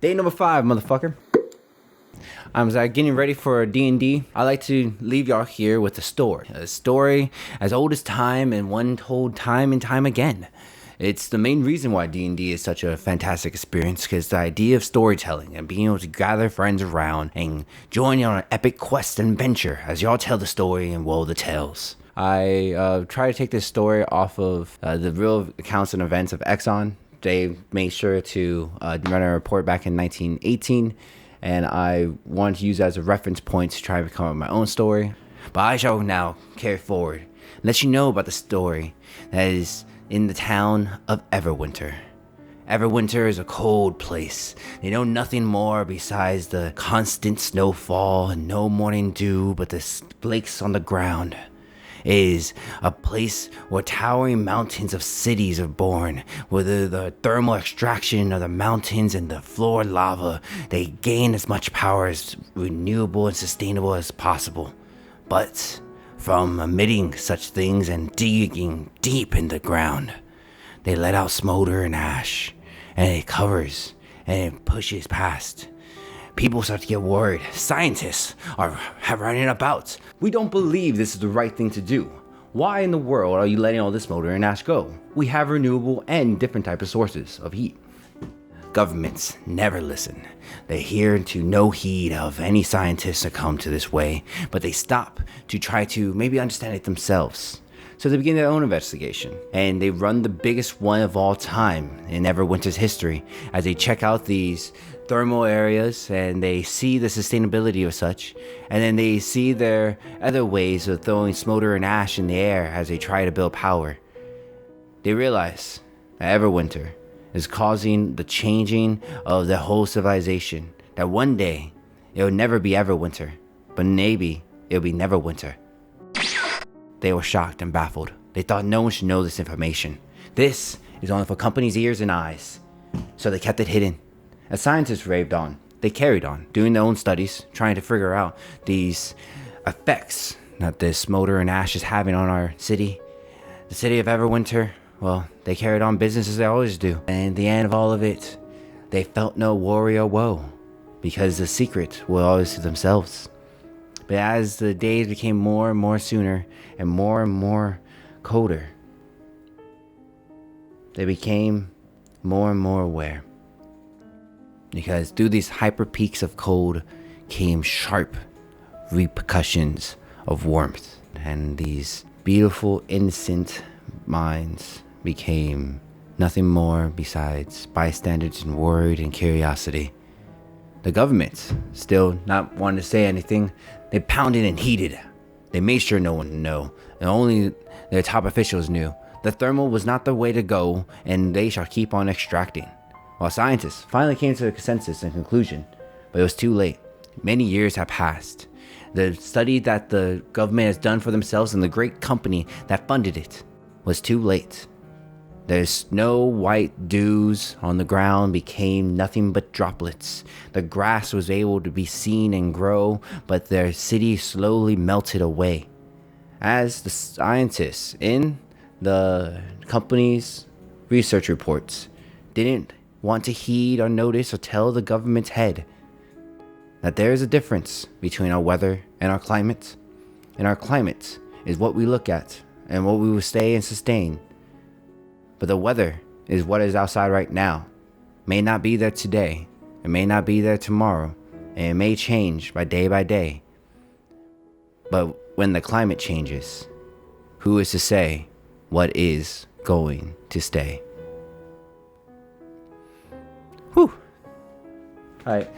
Day number 5, motherfucker. I'm getting ready for D&D. I like to leave y'all here with a story as old as time and one told time and time again. It's the main reason why D&D is such a fantastic experience, because the idea of storytelling and being able to gather friends around and join you on an epic quest and adventure as y'all tell the story and woe the tales. I try to take this story off of the real accounts and events of Exxon. They made sure to run a report back in 1918, and I wanted to use that as a reference point to try to come up with my own story. But I shall now carry forward and let you know about the story that is in the town of Everwinter. Everwinter is a cold place. They know nothing more besides the constant snowfall and no morning dew but the flakes on the ground. It is a place where towering mountains of cities are born, where the thermal extraction of the mountains and the floor lava, they gain as much power as renewable and sustainable as possible. But from emitting such things and digging deep in the ground, they let out smolder and ash, and it covers and it pushes past. People start to get worried. Scientists are running about. We don't believe this is the right thing to do. Why in the world are you letting all this smolder and ash go? We have renewable and different types of sources of heat. Governments never listen. They hear to no heed of any scientists that come to this way, but they stop to try to maybe understand it themselves. So they begin their own investigation, and they run the biggest one of all time in Everwinter's history as they check out these thermal areas and they see the sustainability of such, and then they see their other ways of throwing smolder and ash in the air as they try to build power. They realize that Everwinter is causing the changing of the whole civilization, that one day it will never be Everwinter, but maybe it'll be Neverwinter. They were shocked and baffled. They thought no one should know this information. This is only for companies' ears and eyes. So they kept it hidden. As scientists raved on, they carried on, doing their own studies, trying to figure out these effects that this smolder and ash is having on our city. The city of Everwinter, well, they carried on business as they always do. And at the end of all of it, they felt no worry or woe, because the secret was always to themselves. But as the days became more and more sooner and more colder, they became more and more aware. Because through these hyper peaks of cold came sharp repercussions of warmth. And these beautiful, innocent minds became nothing more besides bystanders and worried and curiosity. The government, still not wanting to say anything, they pounded and heated. They made sure no one would know, and only their top officials knew. The thermal was not the way to go, and they shall keep on extracting. While scientists finally came to a consensus and conclusion, but it was too late. Many years have passed. The study that the government has done for themselves and the great company that funded it was too late. The snow white dews on the ground became nothing but droplets. The grass was able to be seen and grow, but their city slowly melted away. As the scientists in the company's research reports didn't want to heed or notice or tell the government's head that there is a difference between our weather and our climate. And our climate is what we look at and what we will stay and sustain. But the weather is what is outside right now. May not be there today. It may not be there tomorrow. And it may change by day. But when the climate changes, who is to say what is going to stay? Whew. Alright,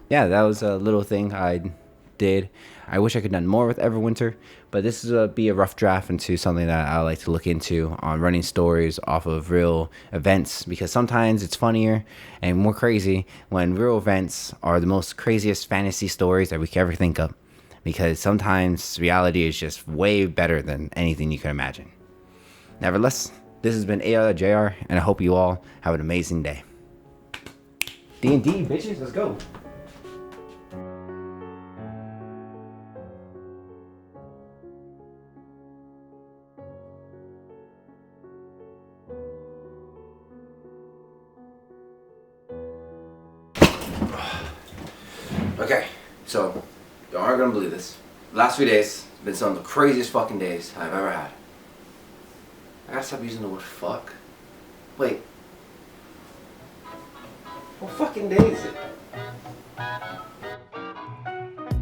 yeah, that was a little thing I did. I wish I could have done more with Everwinter, but this is be a rough draft into something that I like to look into on running stories off of real events, because sometimes it's funnier and more crazy when real events are the most craziest fantasy stories that we could ever think of, because sometimes reality is just way better than anything you can imagine. Nevertheless, this has been ARdotJR, and I hope you all have an amazing day. D&D, bitches, let's go. Okay, so y'all aren't gonna believe this. Last few days have been some of the craziest fucking days I've ever had. I gotta stop using the word fuck. Wait. What fucking day is it?